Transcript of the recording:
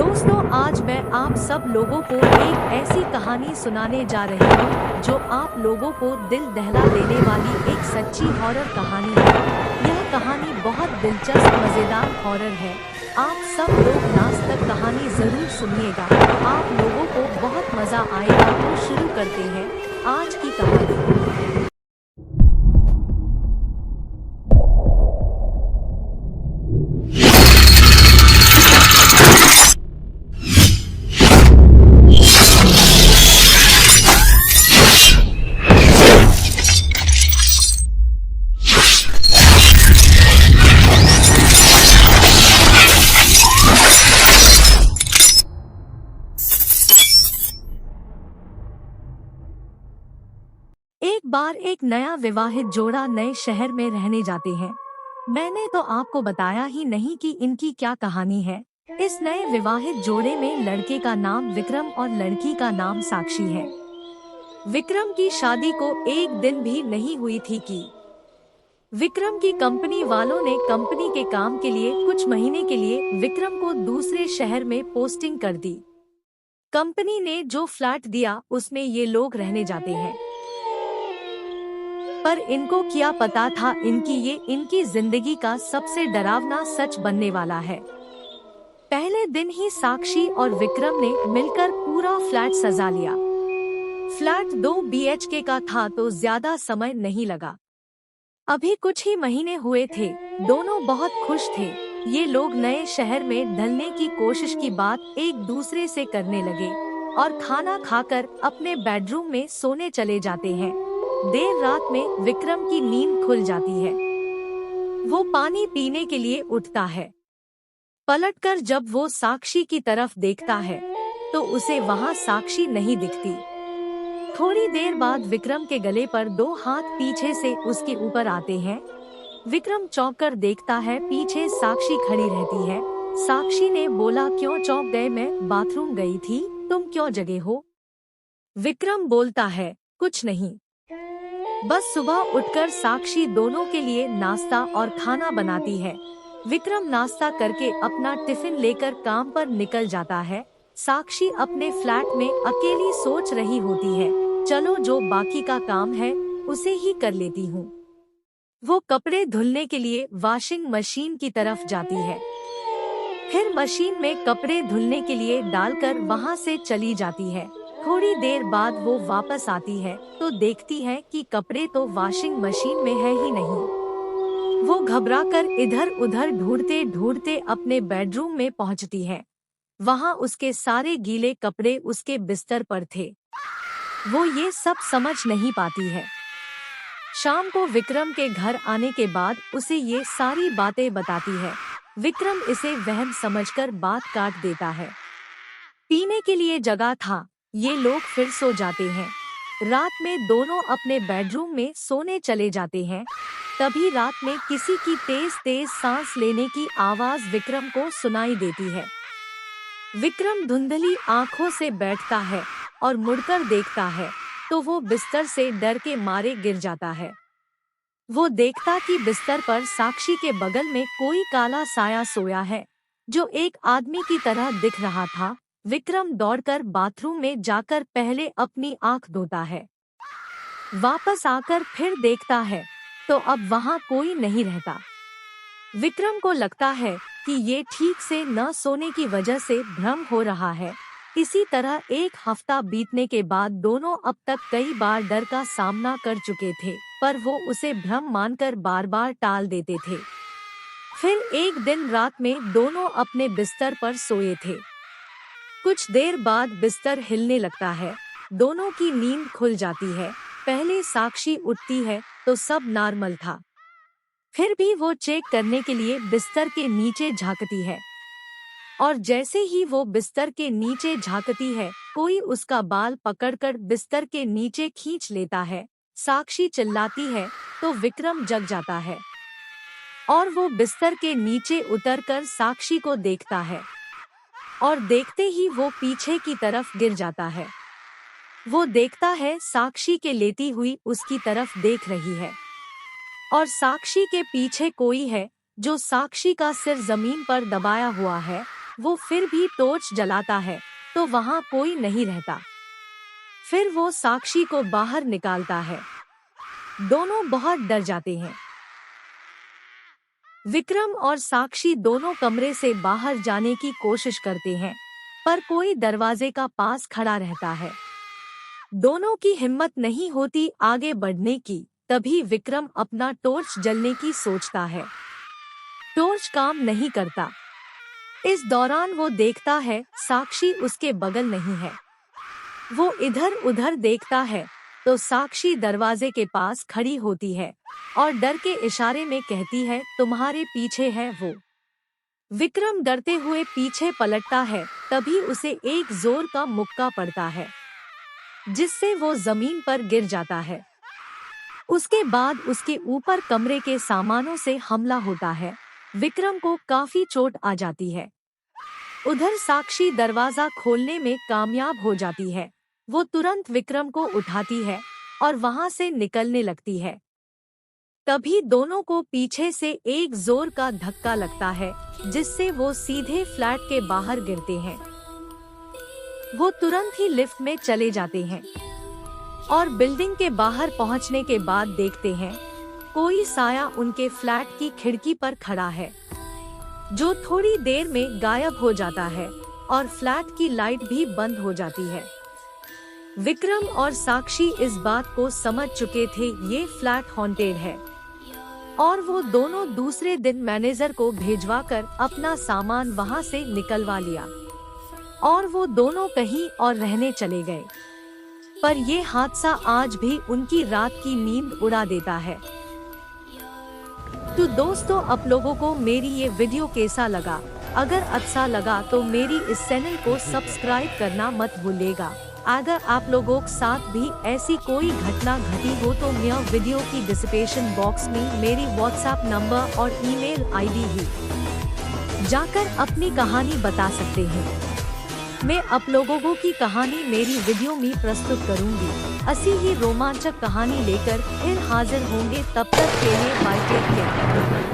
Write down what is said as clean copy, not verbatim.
दोस्तों, आज मैं आप सब लोगों को एक ऐसी कहानी सुनाने जा रही हूँ जो आप लोगों को दिल दहला देने वाली एक सच्ची हॉरर कहानी है। यह कहानी बहुत दिलचस्प मजेदार हॉरर है। आप सब लोग लास्ट तक कहानी जरूर सुनिएगा, आप लोगों को बहुत मजा आएगा। तो शुरू करते हैं आज की कहानी। एक बार एक नया विवाहित जोड़ा नए शहर में रहने जाते हैं। मैंने तो आपको बताया ही नहीं कि इनकी क्या कहानी है। इस नए विवाहित जोड़े में लड़के का नाम विक्रम और लड़की का नाम साक्षी है। विक्रम की शादी को एक दिन भी नहीं हुई थी कि विक्रम की कंपनी वालों ने कंपनी के काम के लिए कुछ महीने के लिए विक्रम को दूसरे शहर में पोस्टिंग कर दी। कंपनी ने जो फ्लैट दिया उसमें ये लोग रहने जाते हैं, पर इनको क्या पता था इनकी जिंदगी का सबसे डरावना सच बनने वाला है। पहले दिन ही साक्षी और विक्रम ने मिलकर पूरा फ्लैट सजा लिया। फ्लैट 2 BHK का था तो ज्यादा समय नहीं लगा। अभी कुछ ही महीने हुए थे, दोनों बहुत खुश थे। ये लोग नए शहर में ढलने की कोशिश की बात एक दूसरे से करने लगे और खाना खाकर अपने बेडरूम में सोने चले जाते हैं। देर रात में विक्रम की नींद खुल जाती है। वो पानी पीने के लिए उठता है। पलटकर जब वो साक्षी की तरफ देखता है तो उसे वहाँ साक्षी नहीं दिखती। थोड़ी देर बाद विक्रम के गले पर 2 हाथ पीछे से उसके ऊपर आते हैं। विक्रम चौंक कर देखता है, पीछे साक्षी खड़ी रहती है। साक्षी ने बोला, क्यों चौंक गए? मैं बाथरूम गई थी, तुम क्यों जगे हो? विक्रम बोलता है, कुछ नहीं, बस सुबह उठकर साक्षी दोनों के लिए नाश्ता और खाना बनाती है। विक्रम नाश्ता करके अपना टिफिन लेकर काम पर निकल जाता है। साक्षी अपने फ्लैट में अकेली सोच रही होती है, चलो जो बाकी का काम है उसे ही कर लेती हूँ। वो कपड़े धुलने के लिए वॉशिंग मशीन की तरफ जाती है, फिर मशीन में कपड़े धुलने के लिए डालकर वहाँ से चली जाती है। थोड़ी देर बाद वो वापस आती है तो देखती है कि कपड़े तो वॉशिंग मशीन में है ही नहीं। वो घबराकर इधर उधर ढूंढते ढूंढते अपने बेडरूम में पहुंचती है। वहां उसके सारे गीले कपड़े उसके बिस्तर पर थे। वो ये सब समझ नहीं पाती है। शाम को विक्रम के घर आने के बाद उसे ये सारी बातें बताती है। विक्रम इसे वहम समझकर बात काट देता है। पीने के लिए जगह था, ये लोग फिर सो जाते हैं। रात में दोनों अपने बेडरूम में सोने चले जाते हैं। तभी रात में किसी की तेज तेज सांस लेने की आवाज विक्रम को सुनाई देती है। विक्रम धुंधली आंखों से बैठता है और मुड़कर देखता है तो वो बिस्तर से डर के मारे गिर जाता है। वो देखता कि बिस्तर पर साक्षी के बगल में कोई काला साया सोया है जो एक आदमी की तरह दिख रहा था। विक्रम दौड़कर बाथरूम में जाकर पहले अपनी आंख धोता है। वापस आकर फिर देखता है तो अब वहाँ कोई नहीं रहता। विक्रम को लगता है कि ये ठीक से न सोने की वजह से भ्रम हो रहा है। इसी तरह 1 हफ्ता बीतने के बाद दोनों अब तक कई बार डर का सामना कर चुके थे, पर वो उसे भ्रम मानकर बार बार टाल देते थे। फिर एक दिन रात में दोनों अपने बिस्तर पर सोए थे। कुछ देर बाद बिस्तर हिलने लगता है, दोनों की नींद खुल जाती है। पहले साक्षी उठती है तो सब नॉर्मल था, फिर भी वो चेक करने के लिए बिस्तर के नीचे झांकती है और जैसे ही वो बिस्तर के नीचे झांकती है कोई उसका बाल पकड़कर बिस्तर के नीचे खींच लेता है। साक्षी चिल्लाती है तो विक्रम जग जाता है और वो बिस्तर के नीचे उतरकर साक्षी को देखता है और देखते ही वो पीछे की तरफ गिर जाता है। वो देखता है साक्षी के लेटी हुई उसकी तरफ देख रही है और साक्षी के पीछे कोई है जो साक्षी का सिर जमीन पर दबाया हुआ है। वो फिर भी टॉर्च जलाता है तो वहाँ कोई नहीं रहता। फिर वो साक्षी को बाहर निकालता है। दोनों बहुत डर जाते हैं। विक्रम और साक्षी दोनों कमरे से बाहर जाने की कोशिश करते हैं, पर कोई दरवाजे का पास खड़ा रहता है। दोनों की हिम्मत नहीं होती आगे बढ़ने की। तभी विक्रम अपना टॉर्च जलने की सोचता है। टॉर्च काम नहीं करता। इस दौरान वो देखता है साक्षी उसके बगल नहीं है। वो इधर उधर देखता है तो साक्षी दरवाजे के पास खड़ी होती है और डर के इशारे में कहती है, तुम्हारे पीछे है वो। विक्रम डरते हुए पीछे पलटता है, तभी उसे एक जोर का मुक्का पड़ता है, जिससे वो जमीन पर गिर जाता है। उसके बाद उसके ऊपर कमरे के सामानों से हमला होता है। विक्रम को काफी चोट आ जाती है। उधर साक्षी दरवाजा खोलने में कामयाब हो जाती है। वो तुरंत विक्रम को उठाती है और वहां से निकलने लगती है। तभी दोनों को पीछे से एक जोर का धक्का लगता है, जिससे वो सीधे फ्लैट के बाहर गिरते हैं। वो तुरंत ही लिफ्ट में चले जाते हैं और बिल्डिंग के बाहर पहुंचने के बाद देखते हैं कोई साया उनके फ्लैट की खिड़की पर खड़ा है, जो थोड़ी देर में गायब हो जाता है और फ्लैट की लाइट भी बंद हो जाती है। विक्रम और साक्षी इस बात को समझ चुके थे ये फ्लैट हॉन्टेड है, और वो दोनों दूसरे दिन मैनेजर को भेजवाकर अपना सामान वहां से निकलवा लिया और वो दोनों कहीं और रहने चले गए। पर ये हादसा आज भी उनकी रात की नींद उड़ा देता है। तो दोस्तों, आप लोगों को मेरी ये वीडियो कैसा लगा? अगर अच्छा लगा तो मेरी इस चैनल को सब्सक्राइब करना मत भूलिएगा। अगर आप लोगों के साथ भी ऐसी कोई घटना घटी हो तो मेरा वीडियो की डिस्क्रिप्शन बॉक्स में मेरी व्हाट्सएप नंबर और ईमेल आईडी है, जाकर अपनी कहानी बता सकते हैं। मैं आप लोगों की कहानी मेरी वीडियो में प्रस्तुत करूंगी। ऐसी ही रोमांचक कहानी लेकर फिर हाजिर होंगे। तब तक के लिए बाय टेक केयर।